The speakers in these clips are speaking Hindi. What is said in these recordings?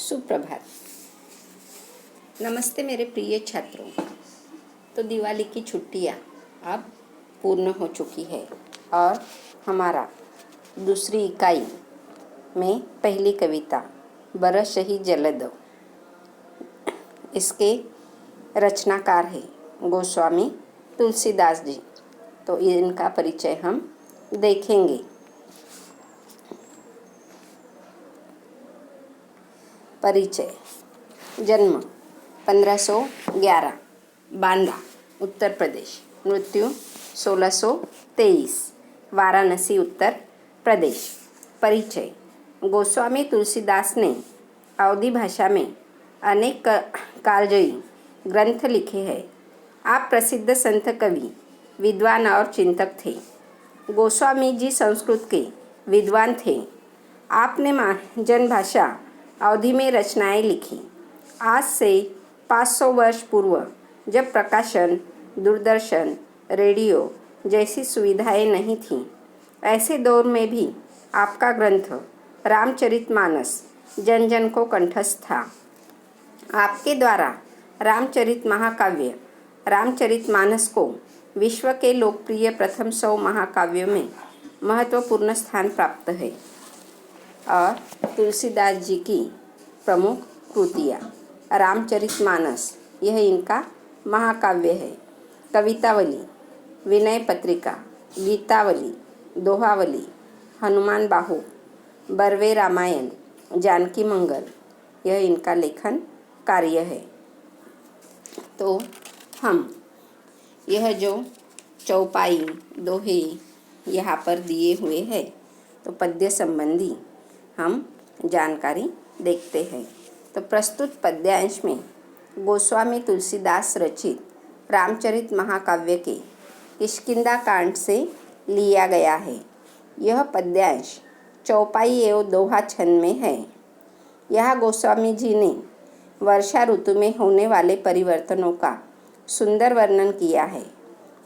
सुप्रभात। नमस्ते मेरे प्रिय छात्रों। तो दिवाली की छुट्टियाँ अब पूर्ण हो चुकी है और हमारा दूसरी इकाई में पहली कविता बरस ही जलद, इसके रचनाकार है गोस्वामी तुलसीदास जी। तो इनका परिचय हम देखेंगे। परिचय। जन्म 1511, बांदा, उत्तर प्रदेश। मृत्यु 1623, वाराणसी, उत्तर प्रदेश। परिचय। गोस्वामी तुलसीदास ने अवधी भाषा में अनेक कालजयी ग्रंथ लिखे हैं। आप प्रसिद्ध संत, कवि, विद्वान और चिंतक थे। गोस्वामी जी संस्कृत के विद्वान थे। आपने जन भाषा अवधी में रचनाएं लिखी। आज से 500 वर्ष पूर्व, जब प्रकाशन, दूरदर्शन, रेडियो जैसी सुविधाएं नहीं थीं, ऐसे दौर में भी आपका ग्रंथ रामचरितमानस जन जन को कंठस्थ था। आपके द्वारा रामचरित महाकाव्य रामचरितमानस को विश्व के लोकप्रिय प्रथम 100 महाकाव्यों में महत्वपूर्ण स्थान प्राप्त है। और तुलसीदास जी की प्रमुख कृतियाँ। रामचरितमानस यह इनका महाकाव्य है। कवितावली, विनय पत्रिका, गीतावली, दोहावली, हनुमान बाहु, बर्वे रामायण, जानकी मंगल, यह इनका लेखन कार्य है। तो हम यह जो चौपाई, दोहे यहाँ पर दिए हुए हैं, तो पद्य संबंधी हम जानकारी देखते हैं। तो प्रस्तुत पद्यांश में गोस्वामी तुलसीदास रचित रामचरित महाकाव्य के किष्किंधा कांड से लिया गया है। यह पद्यांश चौपाई एवं दोहा छंद में है। यहाँ गोस्वामी जी ने वर्षा ऋतु में होने वाले परिवर्तनों का सुंदर वर्णन किया है।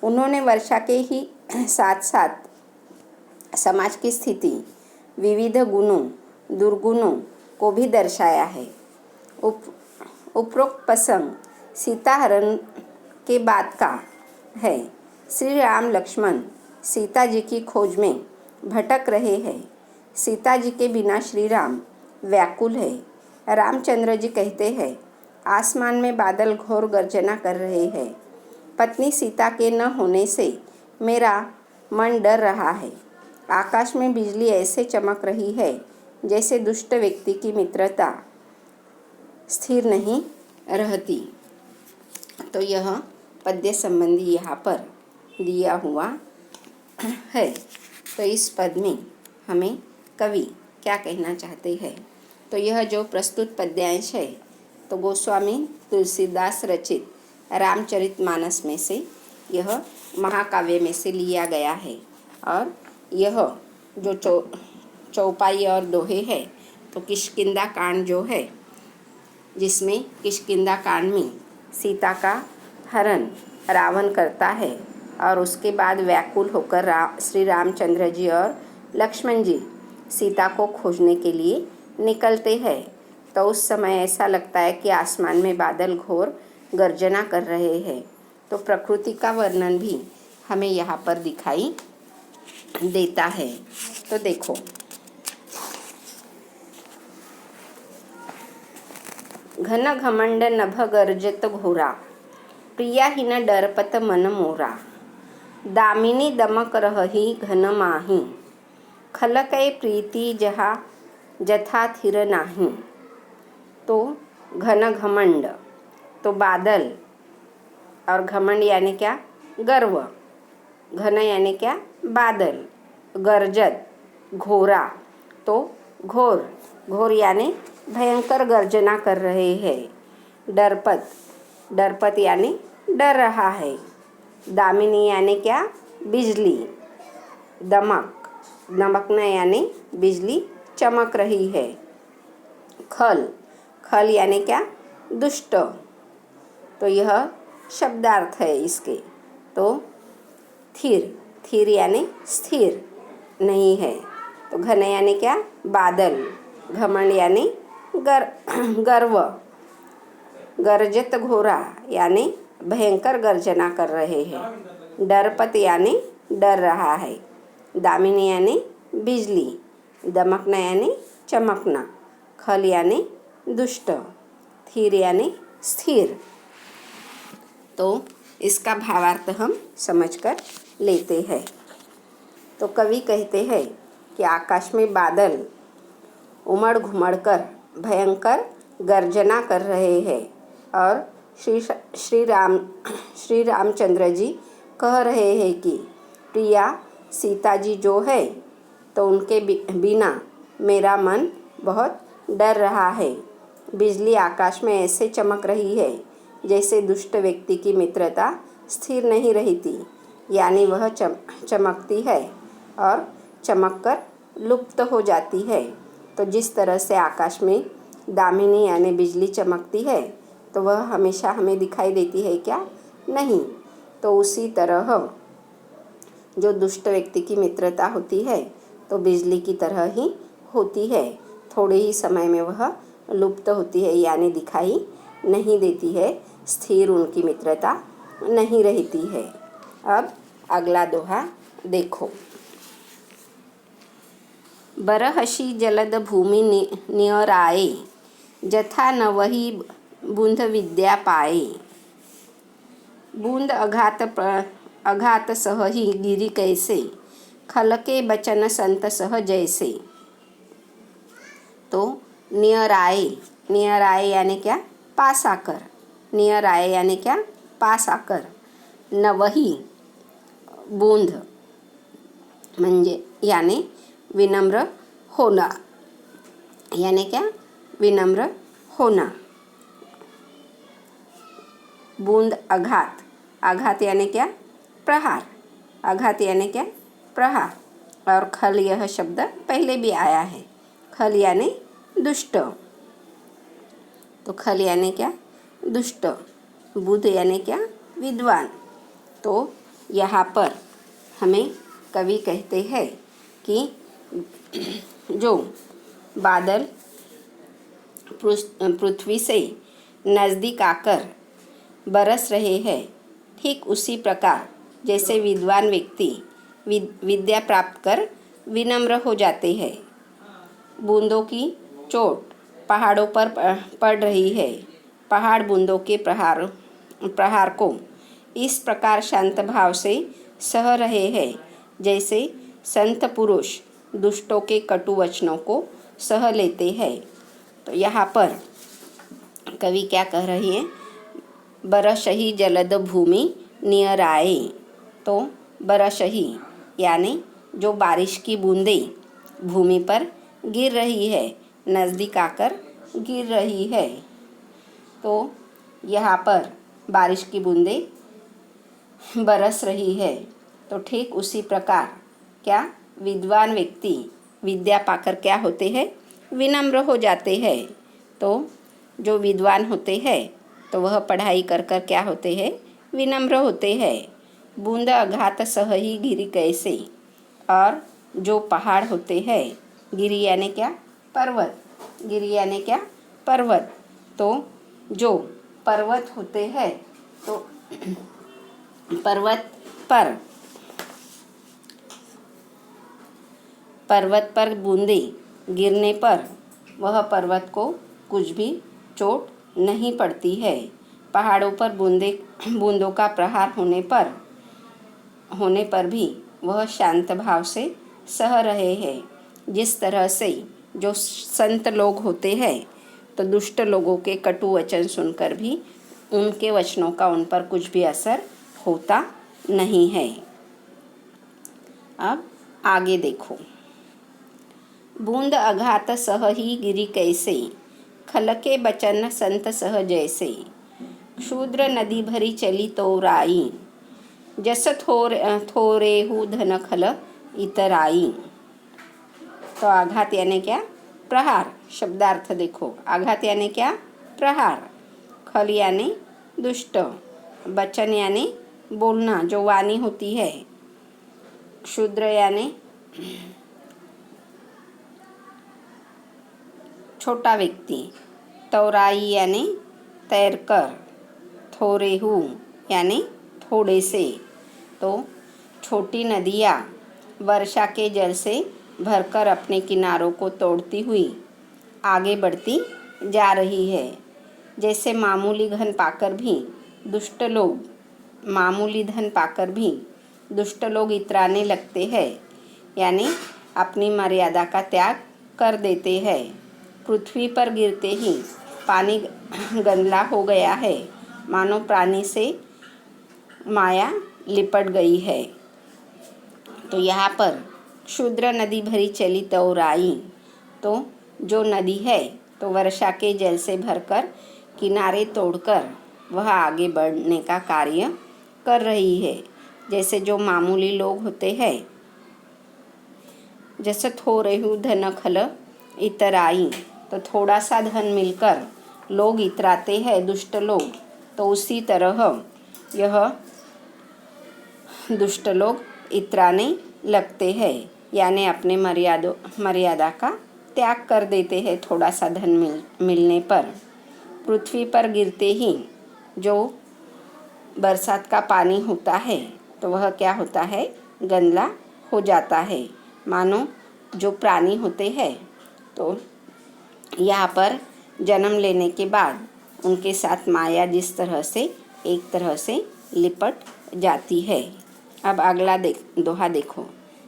उन्होंने वर्षा के ही साथ साथ समाज की स्थिति, विविध गुणों, दुर्गुणों को भी दर्शाया है। उपरोक्त प्रसंग सीता हरण के बाद का है। श्री राम लक्ष्मण सीता जी की खोज में भटक रहे हैं। सीता जी के बिना श्री राम व्याकुल है। रामचंद्र जी कहते हैं, आसमान में बादल घोर गर्जना कर रहे हैं। पत्नी सीता के न होने से मेरा मन डर रहा है। आकाश में बिजली ऐसे चमक रही है जैसे दुष्ट व्यक्ति की मित्रता स्थिर नहीं रहती। तो यह पद्य संबंधी यहाँ पर दिया हुआ है। तो इस पद में हमें कवि क्या कहना चाहते हैं। तो यह जो प्रस्तुत पद्यांश है, तो गोस्वामी तुलसीदास रचित रामचरितमानस में से, यह महाकाव्य में से लिया गया है। और यह जो चौपाई और दोहे है, तो किष्किंधा कांड जो है, जिसमें किष्किंधा कांड में सीता का हरण रावण करता है और उसके बाद व्याकुल होकर श्री रामचंद्र जी और लक्ष्मण जी सीता को खोजने के लिए निकलते हैं। तो उस समय ऐसा लगता है कि आसमान में बादल घोर गर्जना कर रहे हैं। तो प्रकृति का वर्णन भी हमें यहाँ पर दिखाई देता है। तो देखो, घन घमंड नभ गर्जत घोरा, प्रिया ही न डरपत मन मोरा। दामिनी दमक रही घन माही, खलकै प्रीति जहा जथा थिर नाही। तो घन घमंड, तो बादल, और घमंड यानी क्या, गर्व। घन यानी क्या, बादल। गर्जत, घोरा, तो घोर। घोर यानी भयंकर गर्जना कर रहे हैं। डरपत, डरपत यानी डर रहा है। दामिनी यानी क्या, बिजली। दमक, दमकना यानी बिजली चमक रही है। खल, खल यानी क्या, दुष्ट। तो यह शब्दार्थ है इसके। तो थिर, थिर यानी स्थिर नहीं है। तो घन यानी क्या, बादल। घमंड यानी गर्व, गर्जत घोरा यानी भयंकर गर्जना कर रहे हैं। डरपत यानी डर रहा है। दामिनी यानी बिजली, दमकना यानी चमकना, खल यानी दुष्ट, थीर यानी स्थिर। तो इसका भावार्थ हम समझकर लेते हैं। तो कवि कहते हैं कि आकाश में बादल उमड़ घुमड़ कर भयंकर गर्जना कर रहे हैं और श्री रामचंद्र जी कह रहे हैं कि प्रिया सीता जी जो है तो उनके बिना मेरा मन बहुत डर रहा है। बिजली आकाश में ऐसे चमक रही है जैसे दुष्ट व्यक्ति की मित्रता स्थिर नहीं रहती, यानी वह चमकती है और चमककर लुप्त हो जाती है। तो जिस तरह से आकाश में दामिनी यानी बिजली चमकती है तो वह हमेशा हमें दिखाई देती है क्या? नहीं। तो उसी तरह जो दुष्ट व्यक्ति की मित्रता होती है तो बिजली की तरह ही होती है। थोड़े ही समय में वह लुप्त होती है, यानी दिखाई नहीं देती है, स्थिर उनकी मित्रता नहीं रहती है। अब अगला दोहा देखो। बरहसी जलद भूमि नियराए, जथा न वही बूंद विद्या पाए। बूंद अघात सह ही गिरी कैसे, खलके बचन संत सह जैसे। तो नियर आए यानी क्या? पास आकर। नियर आए यानी क्या? पास आकर। न वही बूंद म्हणजे यानी विनम्र होना, यानी क्या? विनम्र होना। बूंद आघात यानी क्या? प्रहार। आघात यानी क्या? प्रहार। और खल यह शब्द पहले भी आया है। खल यानी दुष्ट। तो खल यानी क्या? दुष्ट। बुध यानी क्या? विद्वान। तो यहाँ पर हमें कवि कहते हैं कि जो बादल पृथ्वी से नज़दीक आकर बरस रहे हैं, ठीक उसी प्रकार जैसे विद्वान व्यक्ति विद्या प्राप्त कर विनम्र हो जाते हैं। बूंदों की चोट पहाड़ों पर पड़ रही है। पहाड़ बूंदों के प्रहार को इस प्रकार शांत भाव से सह रहे हैं जैसे संत पुरुष दुष्टों के कटु वचनों को सह लेते हैं। तो यहाँ पर कवि क्या कह रही है? बरसही जलद भूमि नियर आए। तो बरसही यानी जो बारिश की बूंदें भूमि पर गिर रही है, नज़दीक आकर गिर रही है। तो यहाँ पर बारिश की बूंदें बरस रही है। तो ठीक उसी प्रकार क्या? विद्वान व्यक्ति विद्या पाकर क्या होते हैं? विनम्र हो जाते हैं। तो जो विद्वान होते हैं तो वह पढ़ाई कर कर क्या होते हैं? विनम्र होते हैं। बूंद अघात सह ही गिरी कैसे। और जो पहाड़ होते हैं, गिरी यानी क्या? पर्वत। गिरी यानी क्या? पर्वत। तो जो पर्वत होते हैं तो पर्वत पर बूंदें गिरने पर वह पर्वत को कुछ भी चोट नहीं पड़ती है। पहाड़ों पर बूंदों का प्रहार होने पर भी वह शांत भाव से सह रहे हैं। जिस तरह से जो संत लोग होते हैं तो दुष्ट लोगों के कटु वचन सुनकर भी उनके वचनों का उन पर कुछ भी असर होता नहीं है। अब आगे देखो। बूंद अघात सह ही गिरी कैसे, खलके बचन संत सह जैसे। क्षुद्र नदी भरी चली तो राई, जस थोरेहु धन खल इतराई। तो आघात यानी क्या? प्रहार। शब्दार्थ देखो। आघात यानी क्या? प्रहार। खल यानी दुष्ट। बचन यानी बोलना, जो वाणी होती है। क्षुद्र यानी छोटा व्यक्ति, तौराई यानी तैरकर, थोरेहू यानी थोड़े से। तो छोटी नदियाँ वर्षा के जल से भरकर अपने किनारों को तोड़ती हुई आगे बढ़ती जा रही है। जैसे मामूली धन पाकर भी दुष्ट लोग इतराने लगते हैं, यानी अपनी मर्यादा का त्याग कर देते हैं। पृथ्वी पर गिरते ही पानी गंदला हो गया है, मानो प्राणी से माया लिपट गई है। तो यहाँ पर क्षुद्र नदी भरी चली तौराई, तो जो नदी है तो वर्षा के जल से भरकर किनारे तोड़कर वह आगे बढ़ने का कार्य कर रही है। जैसे जो मामूली लोग होते हैं, जैसे थोरेहू धन खल इतराई, तो थोड़ा सा धन मिलकर लोग इतराते हैं दुष्ट लोग, तो उसी तरह यह दुष्ट लोग इतराने लगते हैं, यानी अपने मर्यादा का त्याग कर देते हैं थोड़ा सा धन मिलने पर। पृथ्वी पर गिरते ही जो बरसात का पानी होता है तो वह क्या होता है, गंदला हो जाता है। मानो जो प्राणी होते हैं तो यहाँ पर जन्म लेने के बाद उनके साथ माया जिस तरह से एक तरह से लिपट जाती है। अब अगला दोहा देखो।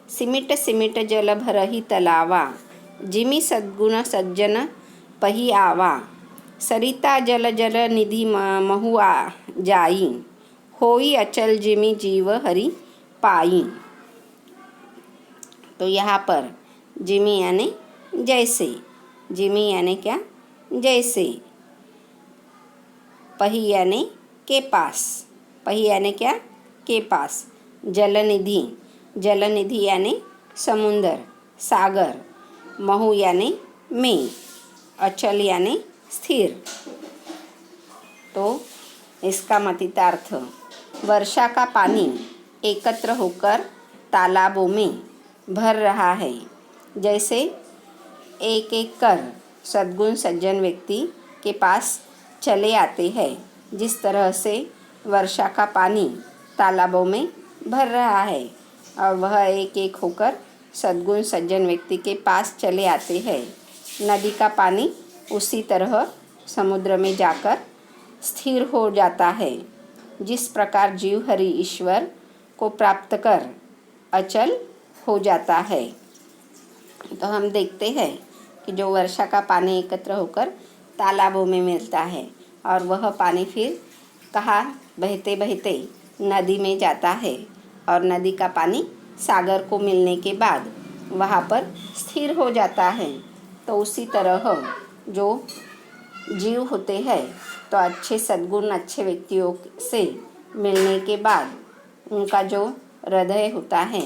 सिमिट सिमिट जल भरहि तलावा, जिमि सद्गुण सज्जन पही आवा। सरिता जल जल निधि महुआ जाई, होई अचल जिमि जीव हरि पाई। तो यहाँ पर जिमि यानी जैसे, जिमि यानी क्या, जैसे। पही यानी के पास, पही यानी क्या, के पास। जलनिधि, जलनिधि यानी समुंदर, सागर। महु यानी में, अचल यानी स्थिर। तो इसका मतितार्थ, वर्षा का पानी एकत्र होकर तालाबों में भर रहा है। जैसे एक एक कर सद्गुण सज्जन व्यक्ति के पास चले आते हैं, जिस तरह से वर्षा का पानी तालाबों में भर रहा है और वह एक एक होकर सद्गुण सज्जन व्यक्ति के पास चले आते हैं। नदी का पानी उसी तरह समुद्र में जाकर स्थिर हो जाता है। जिस प्रकार जीव हरि ईश्वर को प्राप्त कर अचल हो जाता है। तो हम देखते हैं कि जो वर्षा का पानी एकत्र होकर तालाबों में मिलता है और वह पानी फिर कहाँ बहते बहते नदी में जाता है और नदी का पानी सागर को मिलने के बाद वहाँ पर स्थिर हो जाता है। तो उसी तरह जो जीव होते हैं तो अच्छे सद्गुण अच्छे व्यक्तियों से मिलने के बाद उनका जो हृदय होता है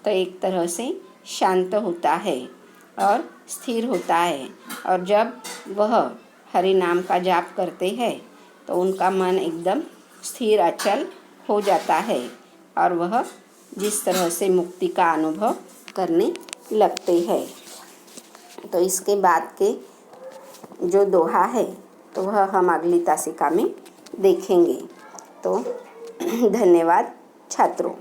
तो एक तरह से शांत होता है और स्थिर होता है। और जब वह हरि नाम का जाप करते हैं तो उनका मन एकदम स्थिर अचल हो जाता है और वह जिस तरह से मुक्ति का अनुभव करने लगते हैं। तो इसके बाद के जो दोहा है तो वह हम अगली तासिका में देखेंगे। तो धन्यवाद छात्रों।